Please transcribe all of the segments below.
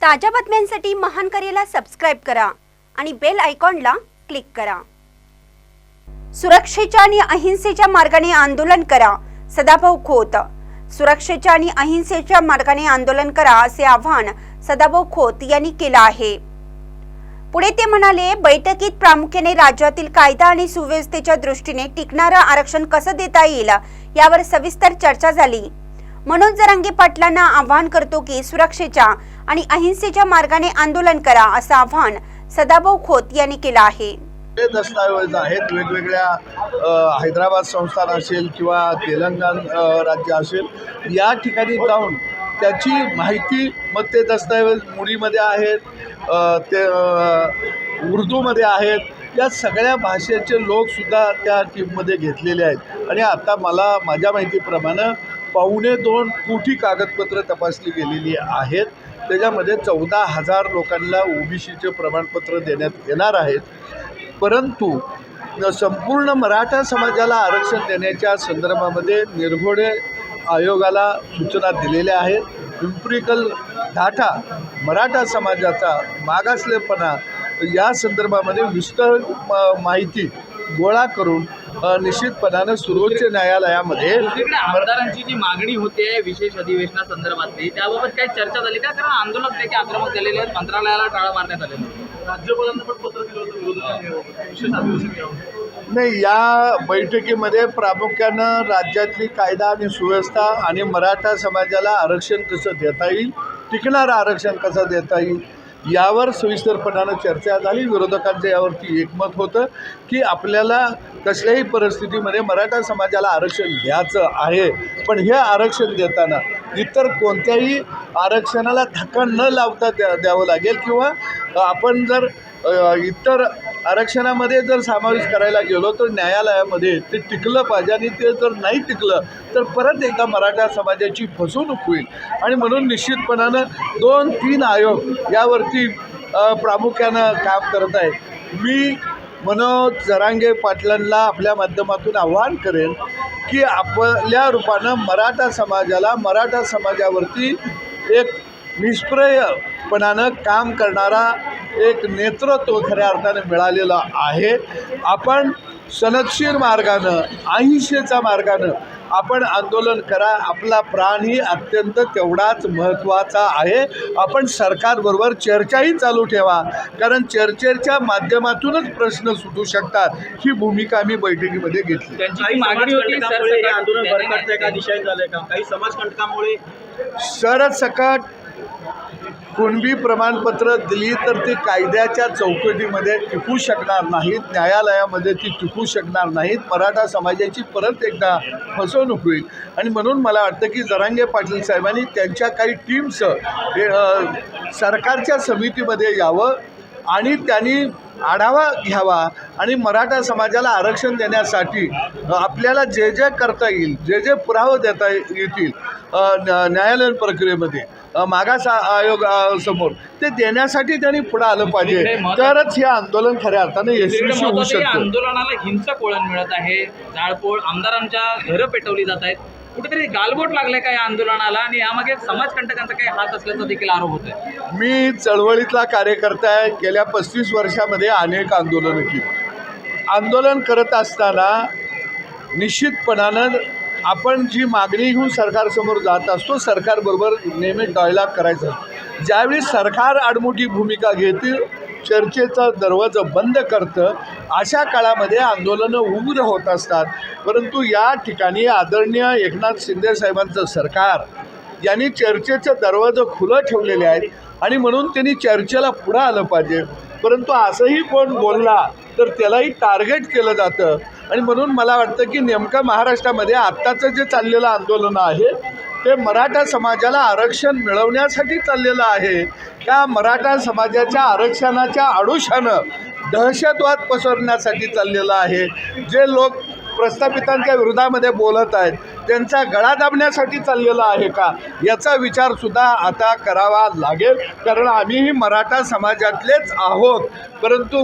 ताज्या बातम्यांसाठी महान करेला सबस्क्राइब करा आणि बेल आयकॉनला क्लिक करा। सुरक्षेच्या आणि अहिंसेच्या मार्गाने आंदोलन करा, सदाभाऊ खोत। सुरक्षेच्या आणि अहिंसेच्या मार्गाने आंदोलन करा असे आवाहन सदाभाऊ खोत यांनी केले आहे। पुढे ते म्हणाले, बैठकीत प्रामुख्याने राज्यातील कायदा आणि सुव्यवस्थेच्या दृष्टीने टिकणारे आरक्षण कसे देता येईल यावर सविस्तर चर्चा झाली। मनोज जरांगे पाटलांना आवाहन करतो की सुरक्षेच्या आणि अहिंसेच्या मार्गाने आंदोलन करा असं आवाहन सदाभाऊ खोत यांनी केलं आहे। दस्तावेज आहेत वेगवेगळ्या हैदराबाद संस्थान असेल किंवा तेलंगणा राज्य असेल या ठिकाणी जाऊन त्याची माहिती मग ते दस्तावेज मुळीमध्ये आहेत, ते उर्दूमध्ये आहेत, या सगळ्या भाषेचे लोकसुद्धा त्या टीममध्ये घेतलेले आहेत। आणि आता मला माझ्या माहितीप्रमाणे 2.25 कोटी कागदपत्र तपासली गेलेली आहेत। त्याच्यामध्ये 14,000 लोकांना ओबीसीचे प्रमाणपत्र देण्यात येणार आहेत। परंतु संपूर्ण मराठा समाजाला आरक्षण देण्याच्या संदर्भामध्ये निरघोडे आयोगाला सूचना दिलेल्या आहेत। एम्पिरिकल डाटा मराठा समाजाचा मागासलेपणा या संदर्भामध्ये विस्तृत माहिती गोळा करून निश्चितपणाने सर्वोच्च न्यायालयामध्ये आमदारांची जी मागणी होते विशेष अधिवेशनासंदर्भातली त्याबाबत काही चर्चा झाली का? कारण आंदोलक त्याचे आक्रमक झालेले आहेत, मंत्रालयाला टाळा मारण्यात आले, राज्यपालांना पण पत्र दिलं होतं विशेष अधिवेशन घ्यावं। नाही, या बैठकीमध्ये प्रामुख्यानं राज्यातली कायदा आणि सुव्यवस्था आणि मराठा समाजाला आरक्षण कसं देता येईल, टिकणारं आरक्षण कसं देता येईल यावर सविस्तरपणानं चर्चा झाली। विरोधकांचं यावरती एकमत होतं की आपल्याला कसल्याही परिस्थितीमध्ये मराठा समाजाला आरक्षण द्यायचं आहे, पण हे आरक्षण देताना इतर कोणत्याही आरक्षणाला धक्का न लावता द्यावं लागेल किंवा आपण जर इतर आरक्षणामध्ये जर समावेश करायला गेलो तर न्यायालयामध्ये ते टिकलं पाहिजे आणि ते जर नाही टिकलं तर परत एकदा मराठा समाजाची फसवणूक होईल। आणि म्हणून निश्चितपणानं 2-3 आयोग यावरती प्रामुख्यानं काम करत आहेत। मी मनोज जरांगे पाटलांना आपल्या माध्यमातून आवाहन करेन की आपल्या रूपानं मराठा समाजावरती एक निष्प्रयपणानं काम करणारा एक नेतृत्व खऱ्या अर्थाने मिळालेलं आहे। आपण सनदशीर मार्गानं अहिंसेच्या मार्गानं आपण आंदोलन करा, आपला प्राणही अत्यंत तेवढाच महत्त्वाचा आहे। आपण सरकारबरोबर चर्चाही चालू ठेवा, कारण चर्चेच्या माध्यमातूनच प्रश्न सुटू शकतात, ही भूमिका आम्ही बैठकीमध्ये घेतली। त्यांची मागणी होती सर आंदोलन भरकटतंय का, दिशाहीन झालंय का? काही समाजकंटकामुळे सरसकट कुणबी प्रमाणपत्र दिली तर ती कायद्याच्या चौकटीमध्ये टिकू शकणार नाहीत, न्यायालयामध्ये ती टिकू शकणार नाहीत, मराठा समाजाची परत एकदा फसवणूक होईल। आणि म्हणून मला वाटतं की जरांगे पाटील साहेबांनी त्यांच्या काही टीम्स सरकारच्या समितीमध्ये यावं आणि त्यांनी आढावा घ्यावा आणि मराठा समाजाला आरक्षण देण्यासाठी आपल्याला जे जे करता येईल, जे जे पुरावे देता येतील न्यायालयीन प्रक्रियेमध्ये मागास आयोगासमोर ते देण्यासाठी त्यांनी पुढे आलं पाहिजे, तरच हे आंदोलन खऱ्या अर्थाने यशस्वी होऊ शकतं। आंदोलनाला हिंसक वळण मिळत आहे, जाळपोळ, आमदारांच्या घरं पेटवली जात आहेत, कुठेतरी गालबोट लागले का या आंदोलनाला आणि यामागे समाजकंटकांचा काही हात असल्याचा देखील आरोप होतोय। मी चळवळीतला कार्यकर्ता आहे, गेल्या 35 वर्षामध्ये अनेक आंदोलनं केली। आंदोलन करत असताना निश्चितपणानं आपण जी मागणी घेऊन सरकारसमोर जात असतो, सरकारबरोबर नेहमी डायलॉग करायचा। ज्यावेळी सरकार आडमुठी भूमिका घेते, चर्चेचा दरवाजा बंद करतं, अशा काळामध्ये आंदोलनं उग्र होत असतात। परंतु या ठिकाणी आदरणीय एकनाथ शिंदे साहेबांचं सरकार यांनी चर्चेचं दरवाजे खुलं ठेवलेले आहेत आणि म्हणून त्यांनी चर्चेला पुढं आलं पाहिजे। परंतु असंही कोण बोलला तर त्यालाही टार्गेट केलं जातं। आणि म्हणून मला वाटतं की नेमकं महाराष्ट्रामध्ये आत्ताचं जे चाललेलं आंदोलन आहे ते मराठा समाजाला आरक्षण मिळवण्यासाठी चाललेलं आहे का मराठा समाजाच्या आरक्षणाच्या आडोशानं दहशतवाद पसरण्यासाठी चाललेलं आहे? जे लोक प्रस्थापितांच्या विरोधामध्ये बोलत आहेत त्यांचा गळा दाबण्यासाठी चाललेला आहे का, याचा विचारसुद्धा आता करावा लागेल. कारण आम्हीही मराठा समाजातलेच आहोत, परंतु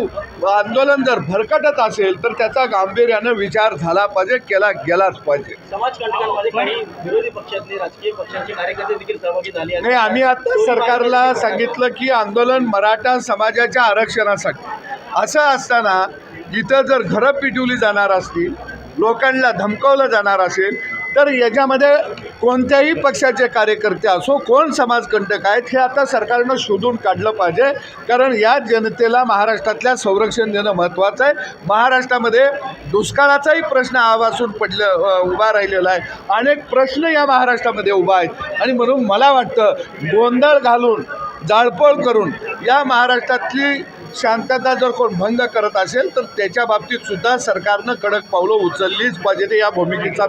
आंदोलन जर भरकटत असेल तर त्याचा गांभीर्यानं विचार झाला पाहिजे, केला गेलाच पाहिजे. समाजकंटकांमध्ये काही विरोधी पक्षातले राजकीय पक्षांचे कार्यकर्ते देखील सहभागी झाले नाही, आम्ही आता सरकारला सांगितलं की आंदोलन मराठा समाजाच्या आरक्षणासाठी. असं असताना इथं जर घरं पिटवली जाणार असतील, लोकांना धमकावलं जाणार असेल, तर याच्यामध्ये कोणत्याही पक्षाचे कार्यकर्ते असो, कोण समाजकंटक आहेत हे आता सरकारनं शोधून काढलं पाहिजे. कारण या जनतेला महाराष्ट्रातल्या संरक्षण देणं महत्त्वाचं आहे. महाराष्ट्रामध्ये दुष्काळाचाही प्रश्न आवासून उभा राहिलेला आहे. अनेक प्रश्न या महाराष्ट्रामध्ये उभा आहेत आणि म्हणून मला वाटतं गोंधळ घालून, जाळपोळ करून या महाराष्ट्रातली शांतता जर कोण भंग करत असेल तर त्याच्या बाबतीत सुद्धा सरकारनं कडक पावलं उचललीच पाहिजे. या भूमिकेचा